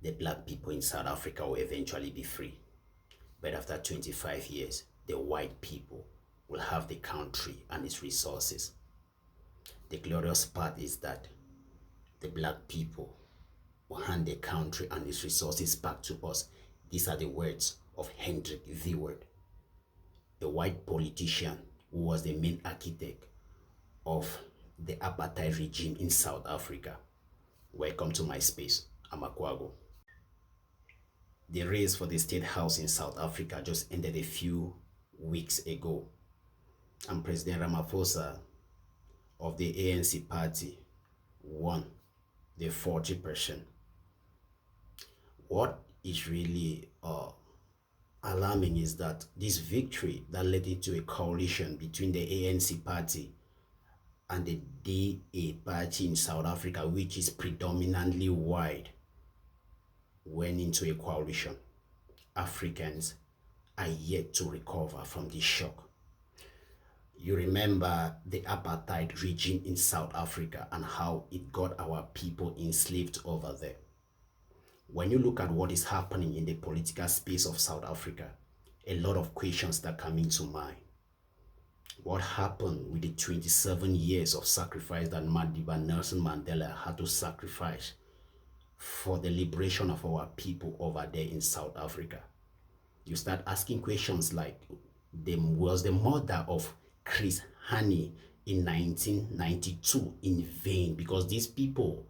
the black people in South Africa will eventually be free. But after 25 years, the white people will have the country and its resources. The glorious part is that the black people will hand the country and its resources back to us. These are the words of Hendrik Verwoerd, a white politician who was the main architect of the apartheid regime in South Africa. Welcome to my space. I'm Akwago. The race for the State House in South Africa just ended a few weeks ago, and President Ramaphosa of the ANC party won the 40%. What is really alarming is that this victory that led into a coalition between the ANC party and the DA party in South Africa, which is predominantly white, went into a coalition. Africans are yet to recover from this shock. You remember the apartheid regime in South Africa and how it got our people enslaved over there. When you look at what is happening in the political space of South Africa, a lot of questions that come into mind. What happened with the 27 years of sacrifice that Madiba Nelson Mandela had to sacrifice for the liberation of our people over there in South Africa? You start asking questions like, was the murder of Chris Hani in 1992 in vain? Because these people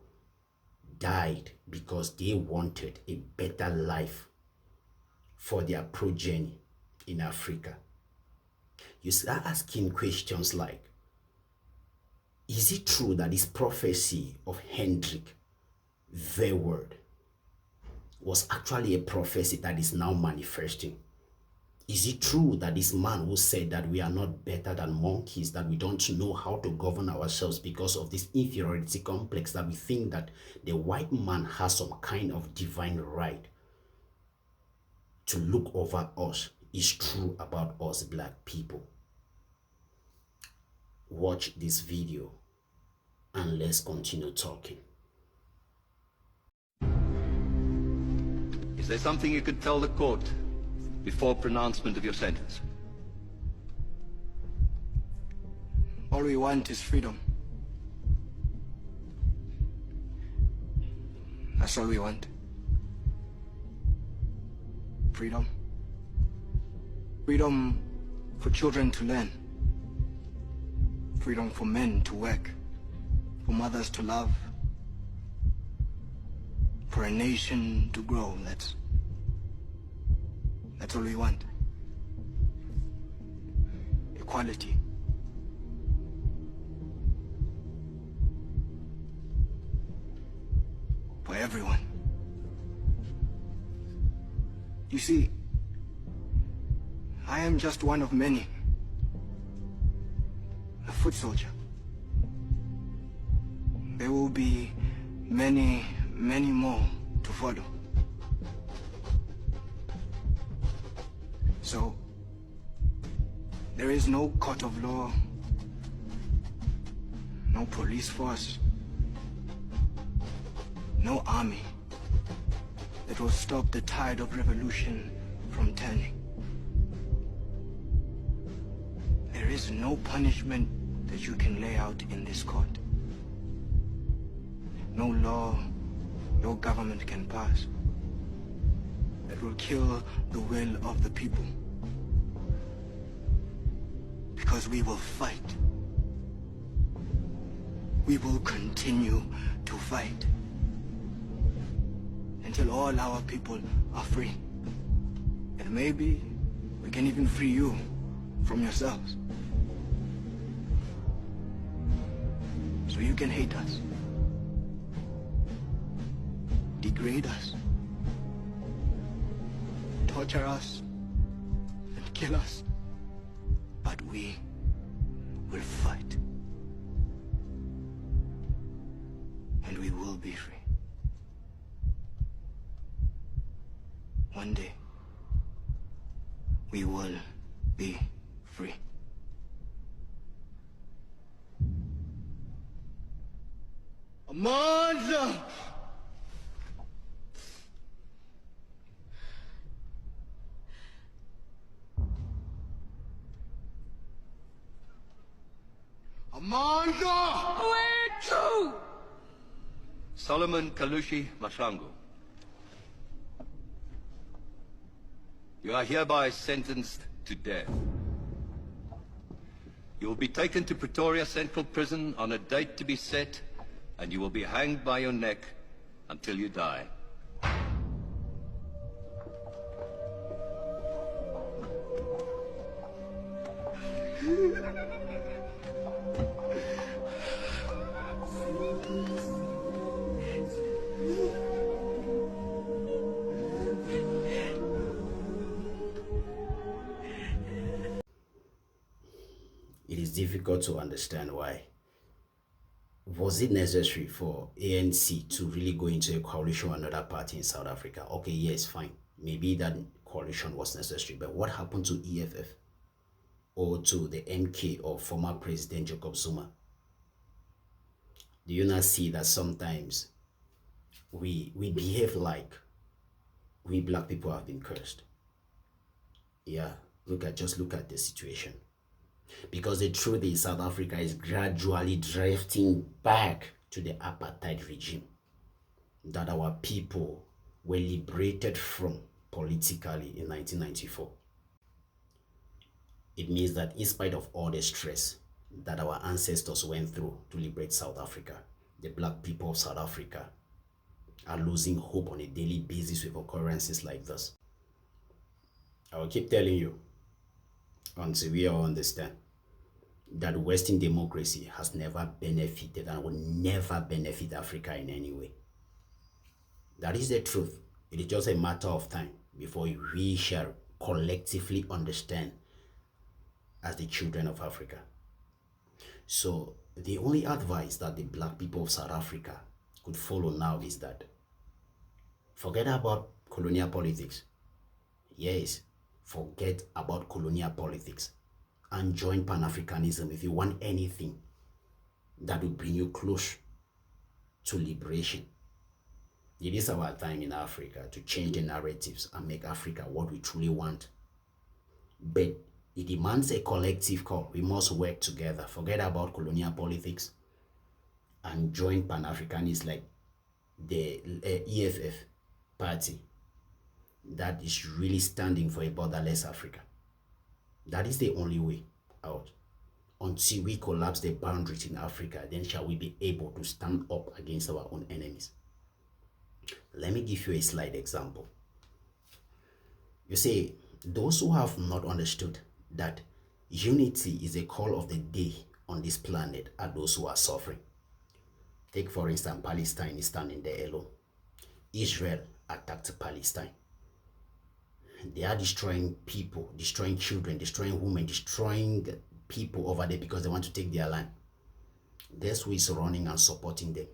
died because they wanted a better life for their progeny in Africa. You start asking questions like, is it true that this prophecy of Hendrik Verwoerd was actually a prophecy that is now manifesting? Is it true that this man who said that we are not better than monkeys, that we don't know how to govern ourselves because of this inferiority complex, that we think that the white man has some kind of divine right to look over us, is true about us black people? Watch this video and let's continue talking. Is there something you could tell the court before pronouncement of your sentence? All we want is freedom. That's all we want. Freedom. Freedom for children to learn. Freedom for men to work. For mothers to love. For a nation to grow. That's all we want. Equality. For everyone. You see, I am just one of many. A foot soldier. There will be many, many more to follow. So, there is no court of law, no police force, no army that will stop the tide of revolution from turning. There is no punishment that you can lay out in this court. No law your government can pass that will kill the will of the people. Because we will fight. We will continue to fight until all our people are free. And maybe we can even free you from yourselves. So you can hate us, degrade us, torture us, and kill us. But we will fight. And we will be free. One day, we will be free. Amandla! Mando! Where to? Solomon Kalushi Mashango. You are hereby sentenced to death. You will be taken to Pretoria Central Prison on a date to be set, and you will be hanged by your neck until you die. It is difficult to understand why. Was it necessary for ANC to really go into a coalition with another party in South Africa? Okay, yes, fine. Maybe that coalition was necessary, but what happened to EFF or to the MK of former President Jacob Zuma? Do you not see that sometimes we behave like we black people have been cursed? Yeah, just look at the situation. Because the truth is, South Africa is gradually drifting back to the apartheid regime that our people were liberated from politically in 1994. It means that in spite of all the stress that our ancestors went through to liberate South Africa, the black people of South Africa are losing hope on a daily basis with occurrences like this. I will keep telling you until we all understand that Western democracy has never benefited and will never benefit Africa in any way. That is the truth. It is just a matter of time before we shall collectively understand as the children of Africa. So the only advice that the black people of South Africa could follow now is that forget about colonial politics. Yes, forget about colonial politics and join Pan-Africanism if you want anything that will bring you close to liberation. It is our time in Africa to change the narratives and make Africa what we truly want. But it demands a collective call. We must work together. Forget about colonial politics and join Pan-Africanists like the EFF party that is really standing for a borderless Africa. That is the only way out. Until we collapse the boundaries in Africa, then shall we be able to stand up against our own enemies. Let me give you a slight example. You see, those who have not understood that unity is a call of the day on this planet are those who are suffering. Take for instance, Palestine is standing there alone. Israel attacked Palestine. They are destroying people, destroying children, destroying women, destroying people over there because they want to take their land. Guess who is running and supporting them?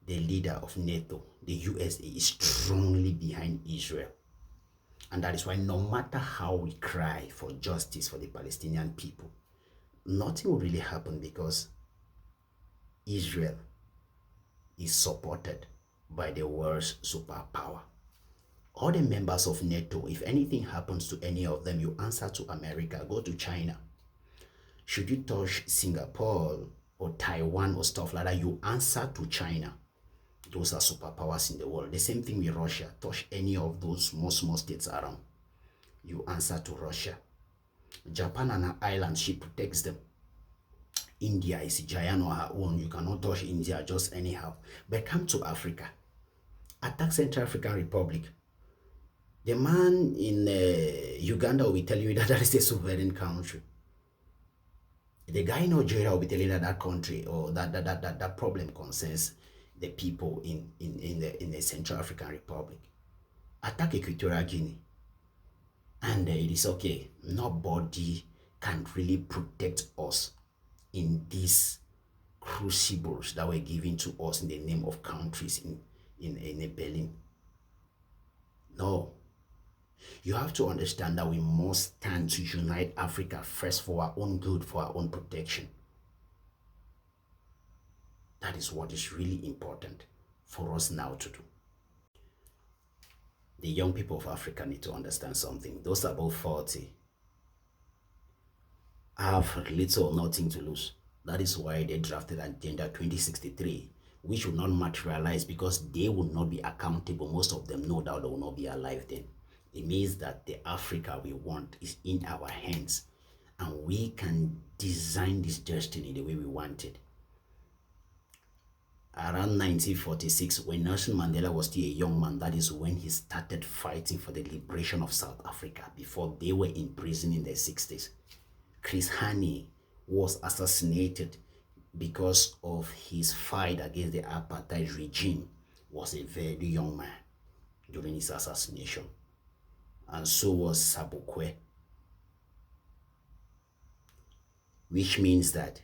The leader of NATO, the USA, is strongly behind Israel. And that is why no matter how we cry for justice for the Palestinian people, nothing will really happen because Israel is supported by the world's superpower. All the members of NATO, if anything happens to any of them, you answer to America, go to China. Should you touch Singapore or Taiwan or stuff like that, you answer to China. Those are superpowers in the world. The same thing with Russia. Touch any of those small states around, you answer to Russia. Japan and her islands, she protects them. India is a giant on her own. You cannot touch India just anyhow. But come to Africa. Attack Central African Republic. The man in Uganda will be telling you that that is a sovereign country. The guy in Nigeria will be telling you that country or that problem concerns the people in the Central African Republic. Attack Equatorial Guinea. And it is okay. Nobody can really protect us in these crucibles that were given to us in the name of countries in Berlin. No. You have to understand that we must stand to unite Africa first for our own good, for our own protection. That is what is really important for us now to do. The young people of Africa need to understand something. Those above 40 have little or nothing to lose. That is why they drafted Agenda 2063, which will not materialize because they will not be accountable. Most of them know that they will not be alive then. It means that the Africa we want is in our hands, and we can design this destiny the way we want it. Around 1946, when Nelson Mandela was still a young man, that is when he started fighting for the liberation of South Africa before they were in prison in the 60s. Chris Hani was assassinated because of his fight against the apartheid regime. Was a very young man during his assassination. And so was Sabokwe. Which means that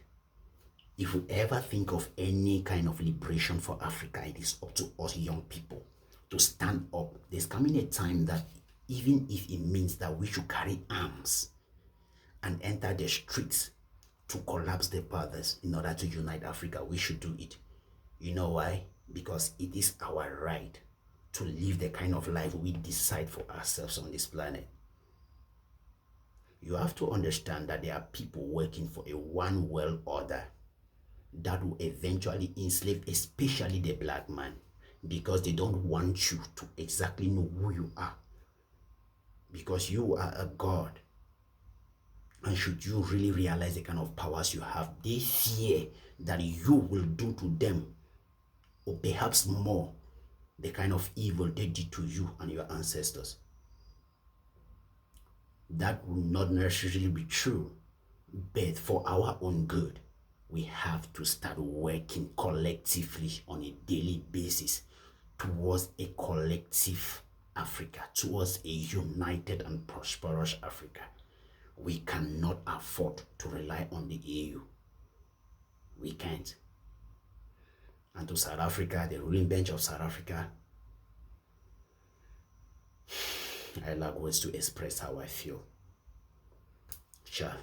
if we ever think of any kind of liberation for Africa, it is up to us young people to stand up. There's coming a time that even if it means that we should carry arms and enter the streets to collapse the borders in order to unite Africa, we should do it. You know why? Because it is our right to live the kind of life we decide for ourselves on this planet. You have to understand that there are people working for a one world order that will eventually enslave especially the black man, because they don't want you to exactly know who you are, because you are a god. And should you really realize the kind of powers you have, they fear that you will do to them, or perhaps more, the kind of evil they did to you and your ancestors. That will not necessarily be true, but for our own good, we have to start working collectively on a daily basis towards a collective Africa, towards a united and prosperous Africa. We cannot afford to rely on the EU. We can't. And to South Africa, the ruling bench of South Africa, I lack words to express how I feel. Sure.